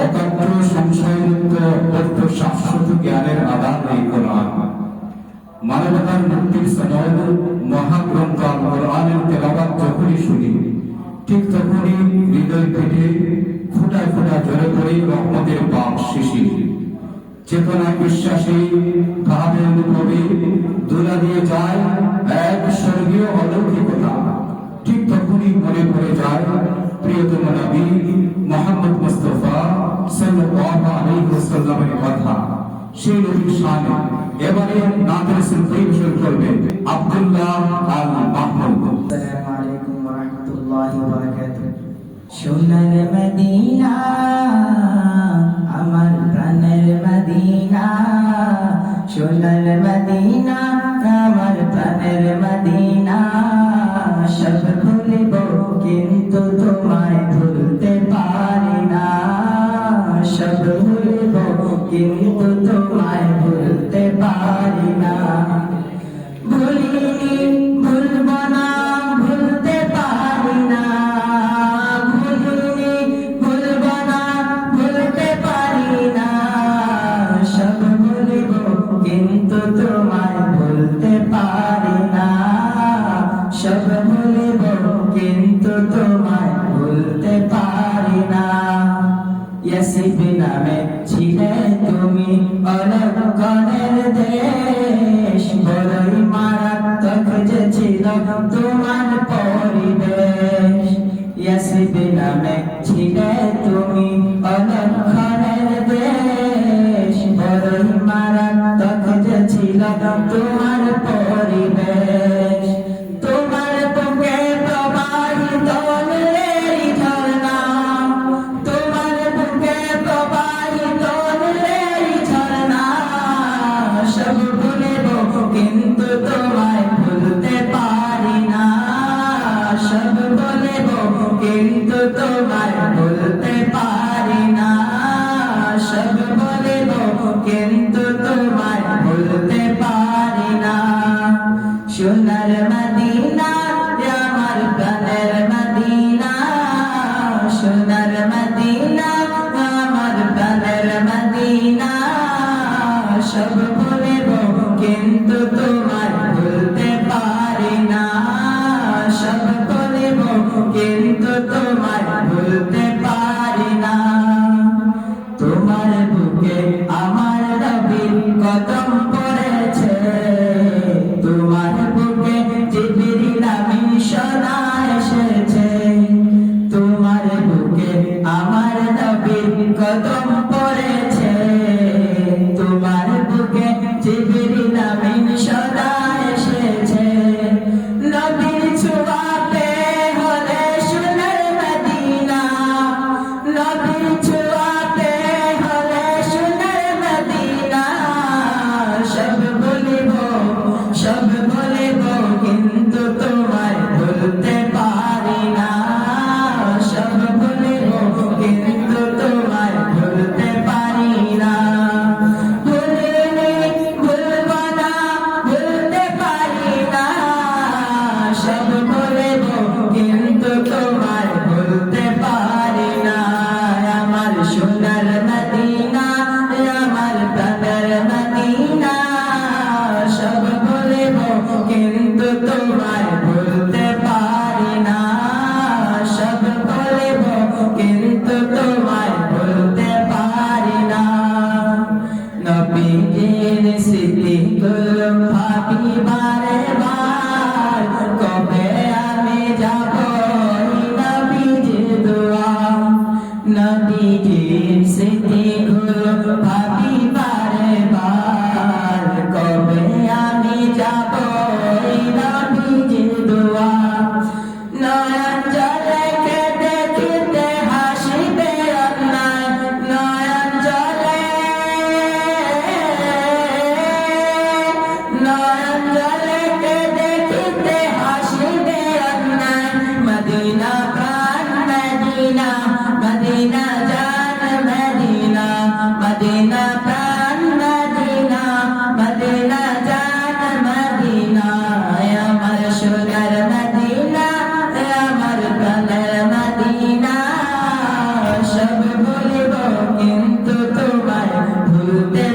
অকাট্য সংশয়মুক্ত তথ্য শাশ্বত জ্ঞানের আদান এই কোরআন। মানবতার মুক্তির সনদ মহাগ্রন্থ আল কোরআনের তেলাওয়াত যখনই শুনি, ঠিক তখনই হৃদয় ফেটে ফোঁটায় ফোঁটা ঝরে পড়ে রহমতের পাপ শিশির। চেতনায় বিশ্বাসী ভাবে অনুভবে দোলা দিয়ে যায় এক স্বর্গীয় অলৌকিকতা। ঠিক তখনই মনে পড়ে যায় প্রিয়তম নবী মুহাম্মদ মুস্তাফা সাল্লাল্লাহু আলাইহি ওয়াসাল্লামের কথা। সেই নবীর শানে এবারে নাতের পরিবেশন করবেন আব্দুল্লাহ আল মাহমুদ। আসসালামু আলাইকুম ওয়া রাহমাতুল্লাহি ওয়া বারাকাতুহু। সোনার মদিনা আমার প্রাণের মদিনা, সোনার মদিনা আমার প্রাণের মদিনা। সব ভুলিব কিন্তু তোমায় ভুলতে পারি না, সব ভুলিব কিন্তু তোমায় ভুলতে পারি না। ভুলিনি ভুলব না ভুলতে পারি না, ভুলিনি ভুলব না ভুলতে পারি না। সব ভুলিব কিন্তু তোমায় ভুলতে পারি না, সব ভুলিব কিন্তু তোমায় ভুলতে পারি না। ইয়াসিফ নামে ছিলে তুমি অলক্ষণের দেশ, বড়ই মারাত্মক যে ছিল তোমার পরিবেশ। ইয়াসিফ নামে ছিলে তুমি অলক্ষণের দেশ, বড়ই মারাত্মক যে ছিল তোমার পরিবেশ। তোমার বুকে প্রবাহিত নূরের ঝর্ণা, তোমার বুকে প্রবাহিত নূরের ঝর্ণা। সব ভুলিব কিন্তু তোমায় ভুলতে পারি না, সব ভুলিব কিন্তু তোমায় ভুলতে পারি না, সব ভুলিব কিন্তু তোমায় ভুলতে পারি না। সোনার মদিনা আমার প্রাণের মদিনা, সোনার মদিনা আমার প্রাণের মদিনা। সব ভুলিব কিন্তু তোমায় ভুলতে পারি না, সব ভুলিব কিন্তু তোমায় ভুলতে পারি না। তোমার বুকে আমার নবীর কদম পড়েছে, তোমার বুকে জিবরিল আমিন শোনা এসেছে। তোমার বুকে আমার নবীর কদম পড়েছে, তোমার বুকে জিবরিল আমিন শোনা এসেছে। নবীর ছোঁয়াতে হলে সোনার মদিনা, নবীর ছোঁয়াতে হলে সোনার মদিনা। সব ভুলিব সব ভুলিব কিন্তু তোমায় ভুলতে পারি না, সব ভুলিব কিন্তু তোমায় ভুলতে পারি না। ভুলিনি ভুলব না ভুলতে পারি না, সব ভুলিব কিন্তু তোমায় ভুলতে পারি না। আমার সোনার মদিনা আমার প্রাণের মদিনা, সব ভুলিব কিন্তু তোমায় ভুলতে পারি না, সব ভুলিব কিন্তু তোমায় ভুলতে পারি না। নবীজির স্মৃতিগুলো ভাবি বারে বার, কবে আমি যাব নবীজির দুয়ার। নবীজির স্মৃতিগুলো ভাবি বারে বার, কবে আমি যাব নবীজির দুয়ার। নয়ন জলে কেঁদে কেঁদে হাসিবে অন্যায়, নয়ন জলে নয়ন জলে কেঁদে কেঁদে হাসিবে অন্যায়। মদিনা প্রাণ মদিনা, মদিনা জান মদিনা, মদিনা প্রাণ মদিনা, মদিনা জান মদিনা। আমার সোনার ঘুরতে